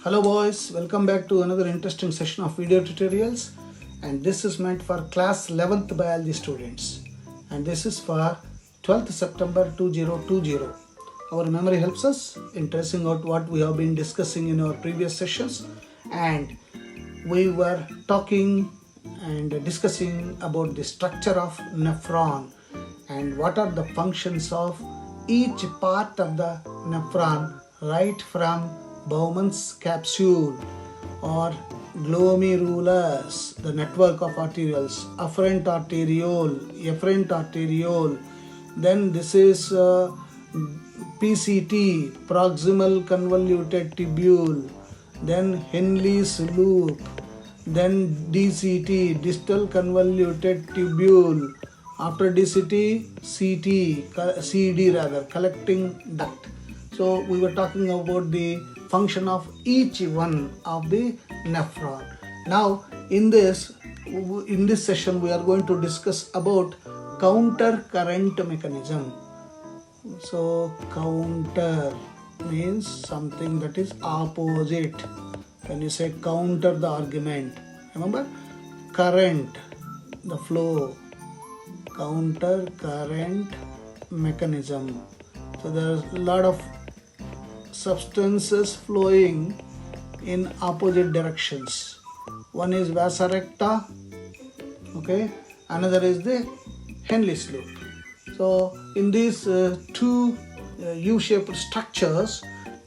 Hello boys, welcome back to another interesting session of video tutorials, and this is meant for class 11th biology students, and this is for 12th September 2020. Our memory helps us in tracing out what we have been discussing in our previous sessions, and we were talking and discussing about the structure of nephron and what are the functions of each part of the nephron, right from Bowman's capsule or glomerulus, the network of arterioles, afferent arteriole, efferent arteriole. Then this is PCT, proximal convoluted tubule. Then Henle's loop. Then DCT, distal convoluted tubule. After DCT, CD rather, collecting duct. So we were talking about the function of each one of the nephron. Now in this session we are going to discuss about counter current mechanism. So counter means something that is opposite. When you say counter the argument, remember current, the flow, counter current mechanism. So there's a lot of substances flowing in opposite directions. One is vasa recta, okay, another is the Henle's loop. So in these two U-shaped structures,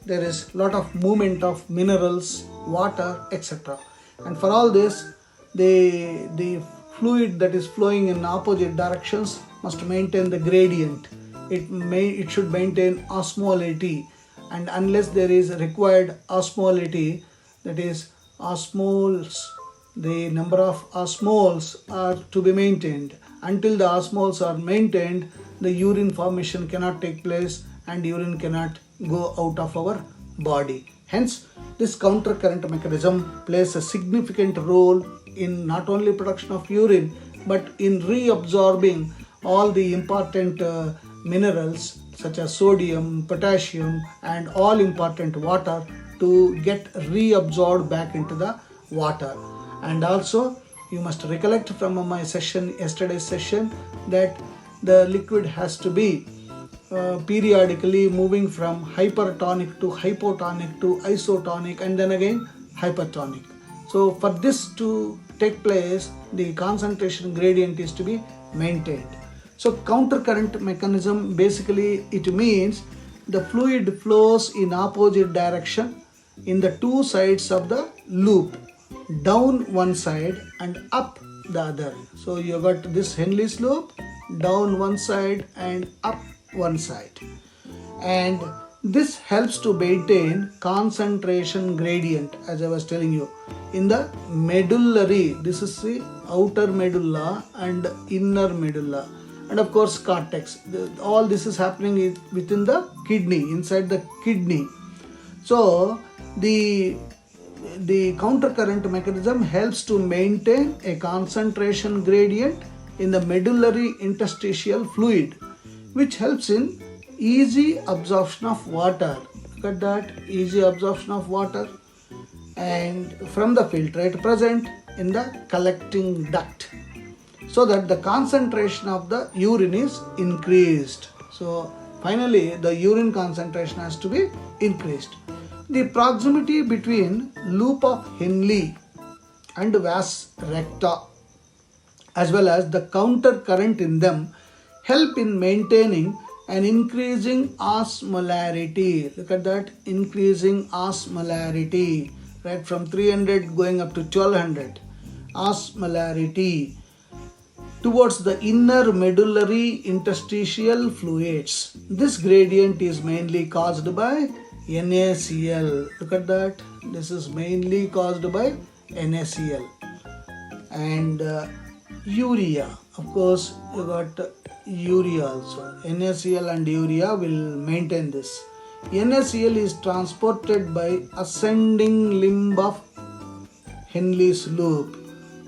there is a lot of movement of minerals, water, etc. And for all this, the fluid that is flowing in opposite directions must maintain the gradient. It should maintain osmolality, and unless there is required osmolality, that is osmoles, the number of osmoles are to be maintained. Until the osmoles are maintained, the urine formation cannot take place and urine cannot go out of our body. Hence, this counter current mechanism plays a significant role in not only production of urine but in reabsorbing all the important minerals such as sodium, potassium, and all important water to get reabsorbed back into the water. And also you must recollect from my yesterday's session, that the liquid has to be periodically moving from hypertonic to hypotonic to isotonic and then again hypertonic. So for this to take place, the concentration gradient is to be maintained. So counter current mechanism, basically it means the fluid flows in opposite direction in the two sides of the loop, down one side and up the other. So you got this Henle's loop, down one side and up one side, and this helps to maintain concentration gradient, as I was telling you, in the medullary. This is the outer medulla and inner medulla, and of course cortex. All this is happening within the kidney, inside the kidney. So the counter current mechanism helps to maintain a concentration gradient in the medullary interstitial fluid, which helps in easy absorption of water. Look at that, easy absorption of water, and from the filtrate present in the collecting duct, so that the concentration of the urine is increased. So finally the urine concentration has to be increased. The proximity between loop of Henle and vas recta, as well as the counter current in them, help in maintaining an increasing osmolarity. Look at that, increasing osmolarity, right from 300 going up to 1200 osmolarity towards the inner medullary interstitial fluids. This gradient is mainly caused by NaCl. Look at that, this is mainly caused by NaCl. And urea, of course you got urea also. NaCl and urea will maintain this. NaCl is transported by ascending limb of Henle's loop.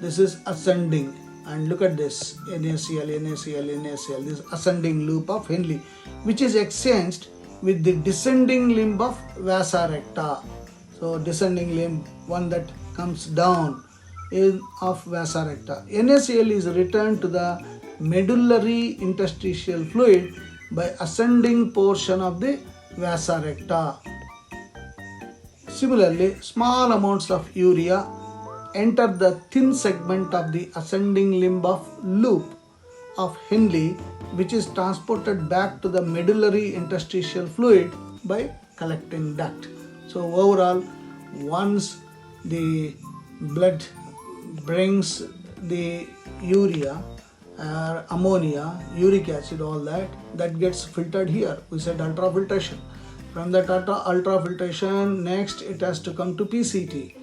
This is ascending, and look at this, NaCl, this ascending loop of Henle, which is exchanged with the descending limb of vasa recta. So descending limb, one that comes down in of vasa recta. NaCl is returned to the medullary interstitial fluid by ascending portion of the vasa recta. Similarly, small amounts of urea enter the thin segment of the ascending limb of loop of Henle, which is transported back to the medullary interstitial fluid by collecting duct. So overall, once the blood brings the urea, ammonia, uric acid, all that gets filtered here. We said ultrafiltration. From that ultrafiltration, next it has to come to PCT.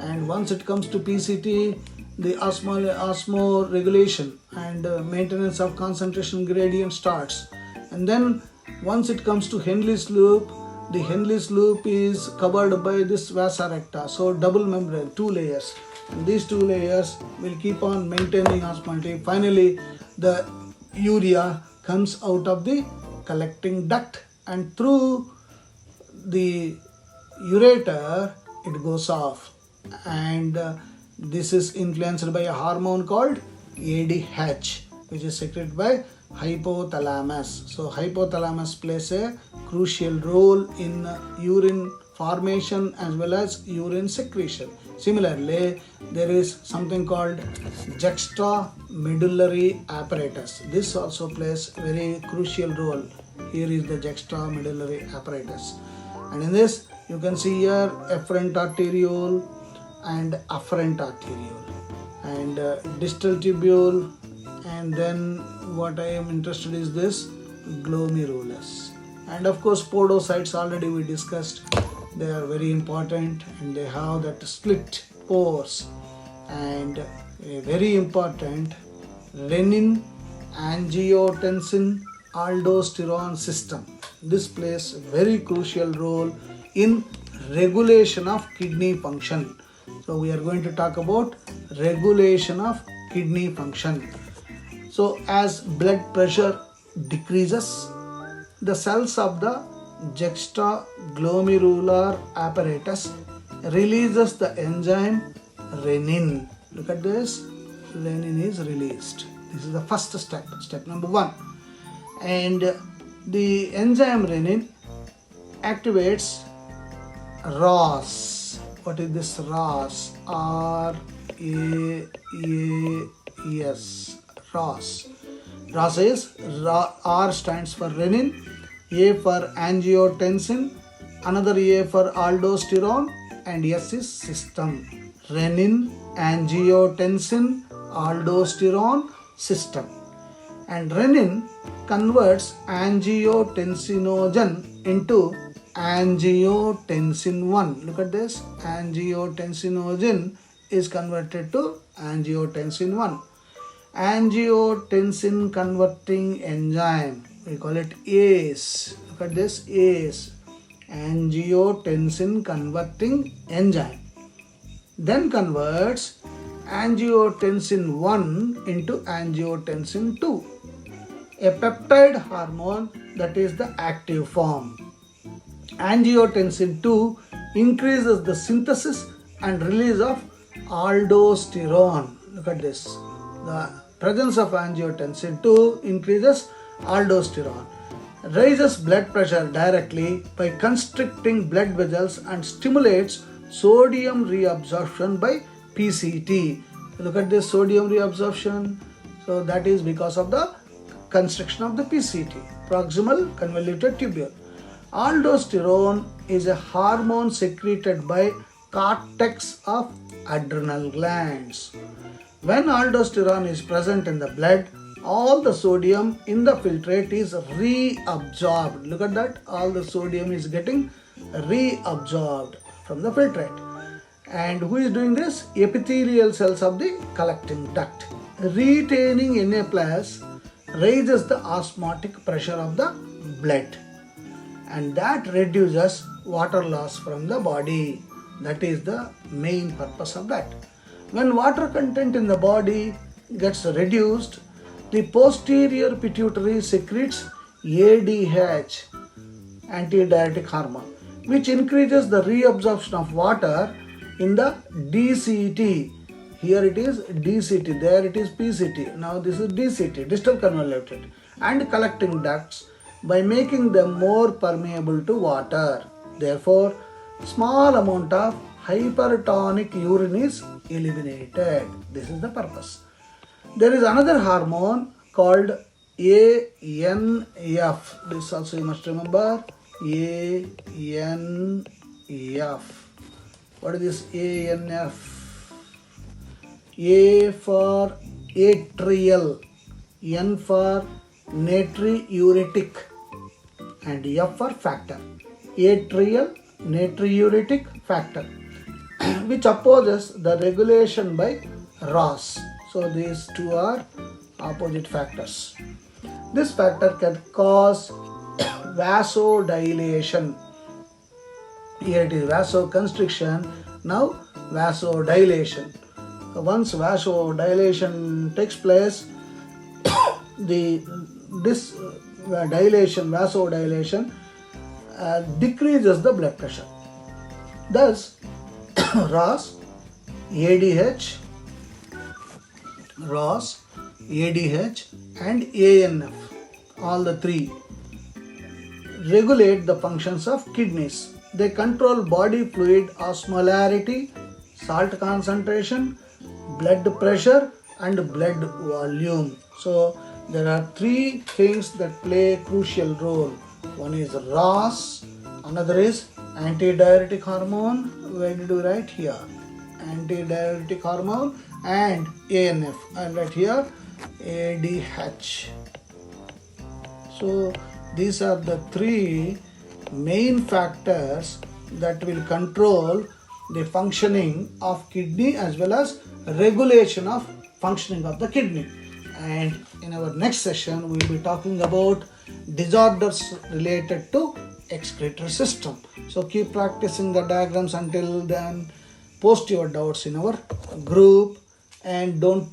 And once it comes to PCT, the osmo regulation and maintenance of concentration gradient starts. And then once it comes to Henle's loop, the Henle's loop is covered by this vasa recta. So double membrane, 2 layers. And these 2 layers will keep on maintaining osmolality. Finally, the urea comes out of the collecting duct, and through the ureter it goes off, and this is influenced by a hormone called ADH, which is secreted by hypothalamus. So hypothalamus plays a crucial role in urine formation as well as urine secretion. Similarly, there is something called juxtamedullary apparatus. This also plays a very crucial role. Here is the juxtamedullary apparatus, and in this you can see here efferent arteriole and afferent arteriole and distal tubule, and then what I am interested is this glomerulus, and of course podocytes already we discussed. They are very important and they have that split pores, and a very important renin, angiotensin, aldosterone system. This plays a very crucial role in regulation of kidney function. So we are going to talk about regulation of kidney function. So as blood pressure decreases, the cells of the juxtaglomerular apparatus releases the enzyme renin. Look at this, renin is released. This is the first step, step number 1. And the enzyme renin activates RAS. What is this RAS? RAAS. RAS. RAS is R stands for renin, A for angiotensin, another A for aldosterone, and S is system. Renin, angiotensin, aldosterone, system. And renin converts angiotensinogen into angiotensin 1. Look at this, angiotensinogen is converted to angiotensin 1. Angiotensin converting enzyme, we call it ACE. Look at this, ACE, angiotensin converting enzyme, then converts angiotensin 1 into angiotensin 2, a peptide hormone that is the active form. Angiotensin 2 increases the synthesis and release of aldosterone. Look at this, the presence of angiotensin 2 increases aldosterone, raises blood pressure directly by constricting blood vessels and stimulates sodium reabsorption by PCT. Look at this, sodium reabsorption. So that is because of the constriction of the PCT, proximal convoluted tubule. Aldosterone is a hormone secreted by cortex of adrenal glands. When aldosterone is present in the blood, all the sodium in the filtrate is reabsorbed. Look at that, all the sodium is getting reabsorbed from the filtrate. And who is doing this? Epithelial cells of the collecting duct. Retaining Na plus raises the osmotic pressure of the blood, and that reduces water loss from the body. That is the main purpose of that. When water content in the body gets reduced, the posterior pituitary secretes ADH, antidiuretic hormone, which increases the reabsorption of water in the DCT. Here it is DCT, there it is PCT. Now this is DCT, distal convoluted, and collecting ducts by making them more permeable to water. Therefore, small amount of hypertonic urine is eliminated. This is the purpose. There is another hormone called ANF. This also you must remember. ANF. What is this ANF? A for atrial, N for natriuretic, and F for factor. Atrial natriuretic factor, which opposes the regulation by ROS. So these two are opposite factors. This factor can cause vasodilation. Here it is vasoconstriction, now vasodilation. Once vasodilation takes place, this vasodilation decreases the blood pressure. Thus, ROS, ADH, and ANF, all the three, regulate the functions of kidneys. They control body fluid osmolarity, salt concentration, blood pressure, and blood volume. So there are three things that play a crucial role. One is ROS, another is antidiuretic hormone. Where did we write here? Antidiuretic hormone, and ANF. And right here ADH. So these are the three main factors that will control the functioning of kidney as well as regulation of functioning of the kidney. And in our next session we will be talking about disorders related to excretory system. So keep practicing the diagrams. Until then, post your doubts in our group and don't